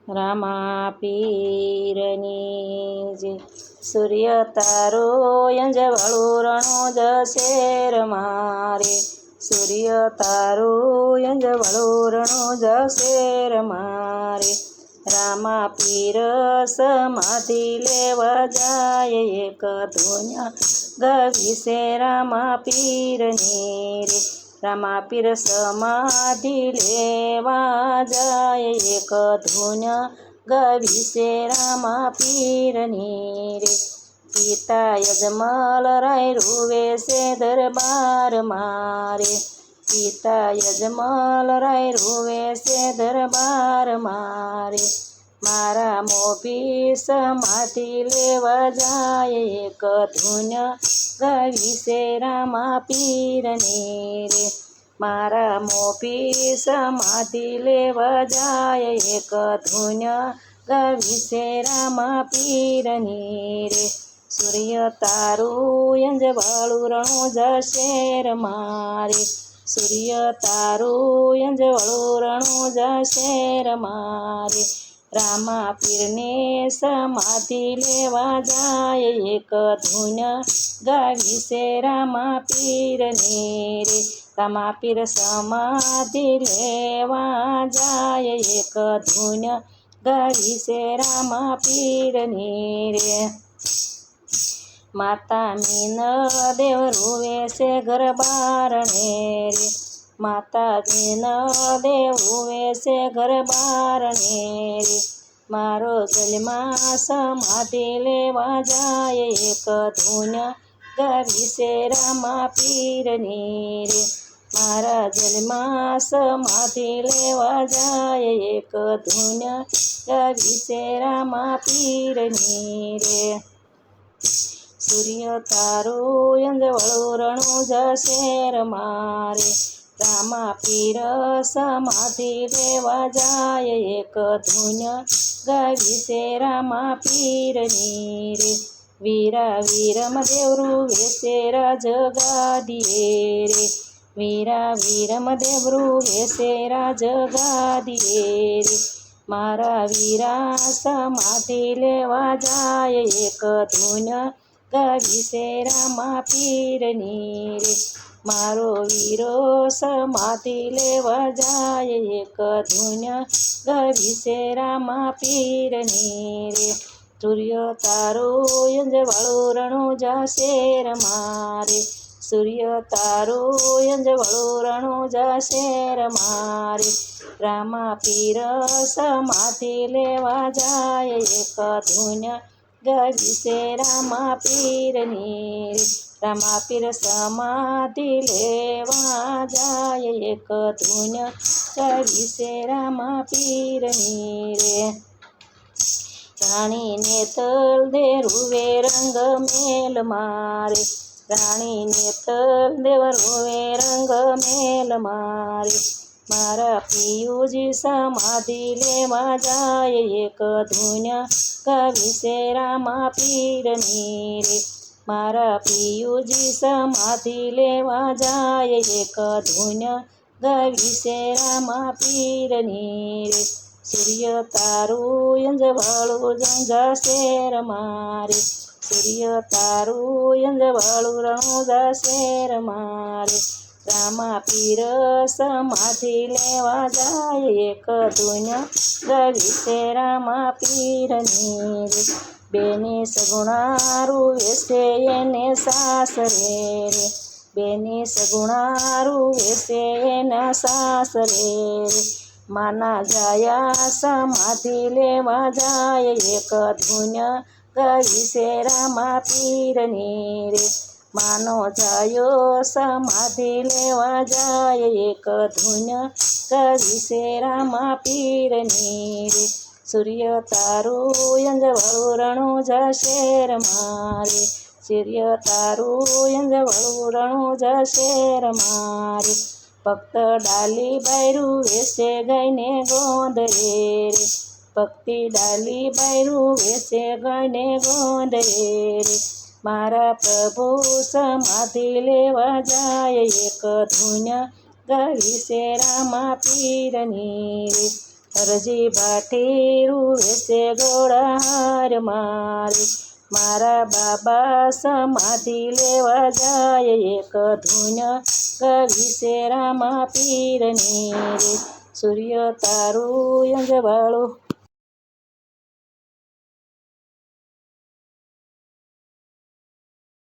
રામા પીરની જય. સૂર્ય તારો યંજવાળું રણો જશે રમારે. સૂર્ય તારો યંજવાળું રણો જશે રમારે. રામા પીર સમાધિ લેવા જાય એક ધૂન ગવિશે રામા પીરની રે. રામા પીર સમાધિ લેવા જાય એક ધૂન ગવિશે રામા પીરની રે. પિતા યજમલ રાય રૂવે છે દરબાર મારે. પિતા યજમલ રાય રૂવે છે દરબાર મારે. મારા મોભી સમાધિ લેવા જાય એક ધૂન ગવિશે રામા પીરની રે. મારા મોભી સમાધિ લેવા જાય એક ધૂન ગવિશે રામા પીરની રે. સૂર્ય તારું યંજવાળું રણું જશે રમારે. સૂર્ય તારું યંજવાળું રણું જશે રમારે. રામા પીરને સમાધિ લેવા જાય એક ધૂન ગવિશે રામા પીરની રે. રામા પીર સમાધિ લેવા જાય એક ધૂન ગવિશે રામા પીરની રે. માતા મીન દેવ રૂવે છે ગરબારણે રે. માતા મીન દેવ રૂવે છે ગરબારણે રે. મારો જલમાં સમાધિ લેવા જાય એક ધૂન ગવિશે રામા પીરની રે. મારા જલમાં સમાધિ લેવા જાય એક ધૂન ગવિશે રામા પીરની રે. સૂર્ય તારું યંજવાળું રણું જશે રમારે. રામા પીર સમાધિ લેવા જાય એક ધૂન ગવિશે રામા પીરની રે. વીરા વીરમ દેવ રૂવે છે રાજ ગાદીએ રે. વીરા વીરમ દેવ રૂવે છે રાજ ગાદીએ રે. મારા વીરા સમાધિ લેવા જાય એક ધૂન ગવિશે રામા પીરની રે. મારો વીરો સમાધિ લેવા જાય એક ધૂન ગવિશે રામા પીરની રે. સૂર્ય તારું યંજવાળું રણું જશે રમારે. સૂર્ય તારું યંજવાળું રણું જશે રમારે. રામા પીર સમાધિ લેવા જાય એક ધૂન ગવિશે રામા પીરની રે. રામા પીર સમાધિ લેવા જાય એક ધૂન ગવિશે રામા પીરની રે. રાણીને તલ દે રૂવે રંગ મેલ મારે. રાણીને તલ દેવ રૂવે રંગ મેલ મારે. મારા પિયુજી સમાધિ લેવા જાય એક ધૂન ગવિશે રામા પીરની રે. મારા પિયુજી સમાધિ લેવા જાય એક ધૂન ગવિશે રામા પીરની રે. સૂર્ય તારું યંજવાળું જશે રમારે. સૂર્ય તારું યંજવાળું રણું જશે રમારે. રામા પીર સમાધિ લેવા જાય એક ધૂન ગવિશે રામા પીરની રે. બેને સગુણા રૂવે છે એને સાસરે રે. બેને સગુણા રૂવે છે એના સાસરે રે. માના જાયા સમાધિ લેવા જાય એક ધૂન ગવિશે રામા પીરની રે. માનો જાયો સમાધિ લેવા જાય એક ધૂન ગવિશે રામા પીરની રે. સૂર્ય તારું યંજવાળું રણું જશે રમારે. સૂર્ય તારું યંજવાળું રણું જશે રમારે. ભક્ત ડાલીબાઈ રૂવે છે ગાયને ગોંદરે રે. ભક્તિ ડાલીબાઈ રૂવે છે ગાયને ગોંદરે રે. મારા પ્રભુ સમાધિ લેવા જાય એક ધૂન ગવિશે રામા પીરની રે. હરજી ભાટી રૂવે છે ગોળાહાર મારે મારા બાબા સમાધિ લેવા જાય એક ધૂન કવિ છે રામા પીરની રે સૂર્ય તારું અંજવાળું